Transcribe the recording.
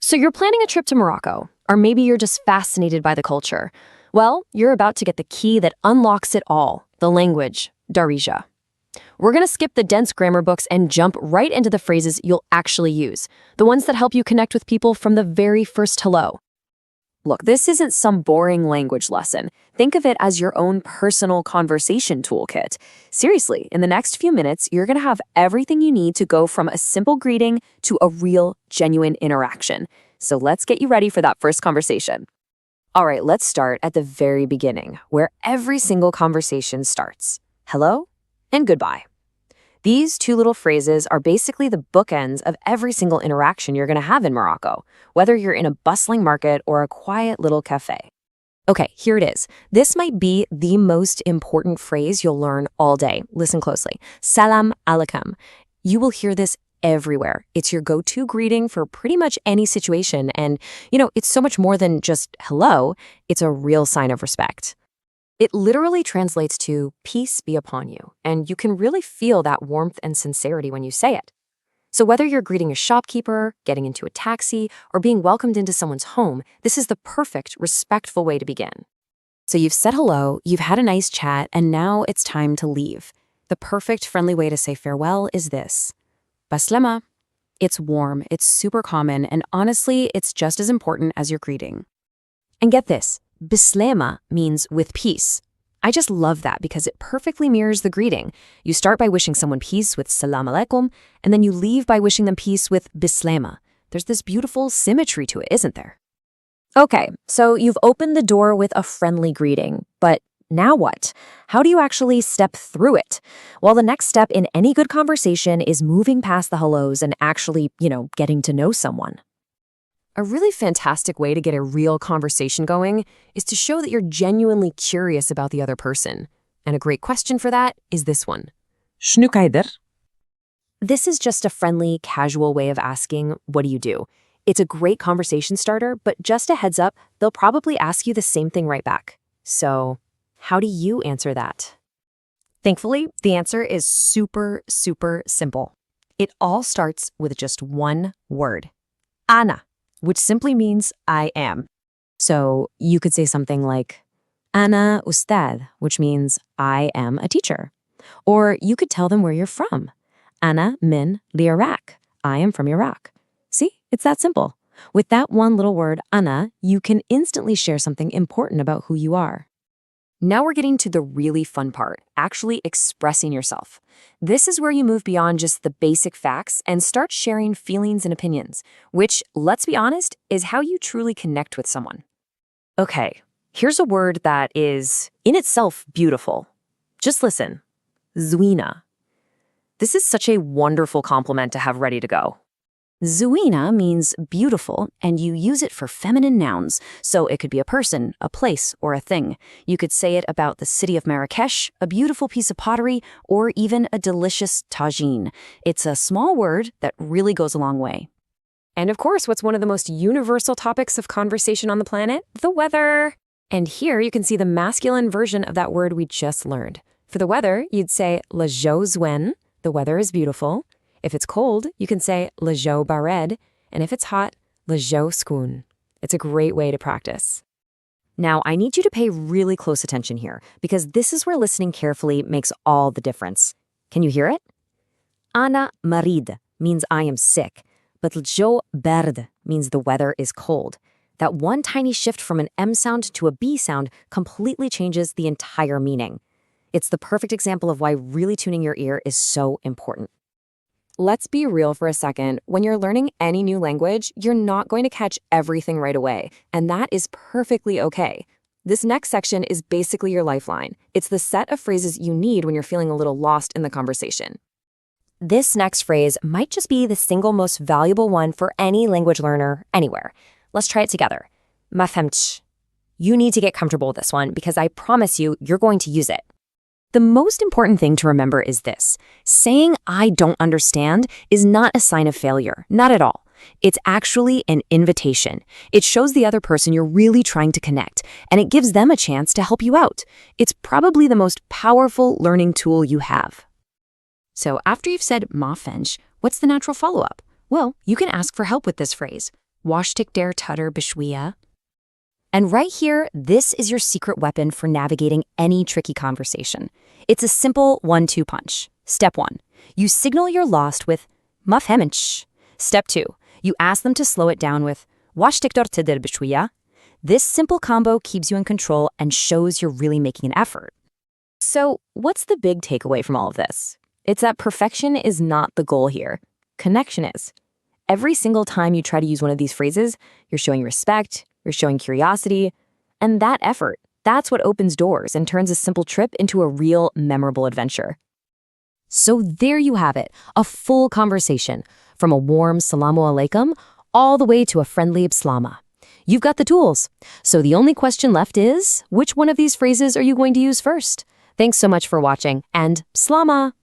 So you're planning a trip to Morocco, or maybe you're just fascinated by the culture. Well, you're about to get the key that unlocks it all, the language, Darija. We're going to skip the dense grammar books and jump right into the phrases you'll actually use, the ones that help you connect with people from the very first hello. Look, this isn't some boring language lesson. Think of it as your own personal conversation toolkit. Seriously, in the next few minutes, you're going to have everything you need to go from a simple greeting to a real, genuine interaction. So let's get you ready for that first conversation. All right, let's start at the very beginning, where every single conversation starts. Hello and goodbye. These two little phrases are basically the bookends of every single interaction you're going to have in Morocco, whether you're in a bustling market or a quiet little cafe. Okay, here it is. This might be the most important phrase you'll learn all day. Listen closely. Salam alaikum. You will hear this everywhere. It's your go-to greeting for pretty much any situation. And, it's so much more than just hello. It's a real sign of respect. It literally translates to peace be upon you, and you can really feel that warmth and sincerity when you say it. So whether you're greeting a shopkeeper, getting into a taxi, or being welcomed into someone's home, this is the perfect, respectful way to begin. So you've said hello, you've had a nice chat, and now it's time to leave. The perfect, friendly way to say farewell is this. Baslama. It's warm, it's super common, and honestly, it's just as important as your greeting. And get this. Bislama means with peace. I just love that because it perfectly mirrors the greeting. You start by wishing someone peace with salam alaikum, and then you leave by wishing them peace with bislama. There's this beautiful symmetry to it, isn't there? Okay, so you've opened the door with a friendly greeting, but now what? How do you actually step through it? Well, the next step in any good conversation is moving past the hellos and actually, getting to know someone. A really fantastic way to get a real conversation going is to show that you're genuinely curious about the other person. And a great question for that is this one. شنو كايدر؟ This is just a friendly, casual way of asking, what do you do? It's a great conversation starter, but just a heads up, they'll probably ask you the same thing right back. So, how do you answer that? Thankfully, the answer is super, super simple. It all starts with just one word. Ana. Which simply means I am. So you could say something like, Ana ustad, which means I am a teacher. Or you could tell them where you're from. Ana min Iraq. I am from Iraq. See, it's that simple. With that one little word, ana, you can instantly share something important about who you are. Now we're getting to the really fun part, actually expressing yourself. This is where you move beyond just the basic facts and start sharing feelings and opinions, which, let's be honest, is how you truly connect with someone. Okay, here's a word that is, in itself, beautiful. Just listen. Zouina. This is such a wonderful compliment to have ready to go. Zouina means beautiful, and you use it for feminine nouns, so it could be a person, a place, or a thing. You could say it about the city of Marrakesh, a beautiful piece of pottery, or even a delicious tagine. It's a small word that really goes a long way. And of course, what's one of the most universal topics of conversation on the planet? The weather. And here you can see the masculine version of that word we just learned. For the weather, you'd say le jour zwen, the weather is beautiful. If it's cold, you can say le jour bared, and if it's hot, le jour skoun. It's a great way to practice. Now, I need you to pay really close attention here, because this is where listening carefully makes all the difference. Can you hear it? Ana marid means I am sick, but le jour berd means the weather is cold. That one tiny shift from an M sound to a B sound completely changes the entire meaning. It's the perfect example of why really tuning your ear is so important. Let's be real for a second. When you're learning any new language, you're not going to catch everything right away, and that is perfectly okay. This next section is basically your lifeline. It's the set of phrases you need when you're feeling a little lost in the conversation. This next phrase might just be the single most valuable one for any language learner anywhere. Let's try it together. Ma femtch. You need to get comfortable with this one because I promise you're going to use it. The most important thing to remember is this. Saying I don't understand is not a sign of failure, not at all. It's actually an invitation. It shows the other person you're really trying to connect, and it gives them a chance to help you out. It's probably the most powerful learning tool you have. So after you've said ma fench, what's the natural follow-up? Well, you can ask for help with this phrase. Washtik der tutter bishwiya. And right here, this is your secret weapon for navigating any tricky conversation. It's a simple 1-2 punch. Step 1. You signal you're lost with mafhemench. Step 2. You ask them to slow it down with washtik der tutter bishwiya. This simple combo keeps you in control and shows you're really making an effort. So, what's the big takeaway from all of this? It's that perfection is not the goal here. Connection is. Every single time you try to use one of these phrases, you're showing respect, you're showing curiosity, and that effort, that's what opens doors and turns a simple trip into a real, memorable adventure. So there you have it, a full conversation, from a warm salamu alaikum all the way to a friendly bslama. You've got the tools. So the only question left is, which one of these phrases are you going to use first? Thanks so much for watching, and bslama!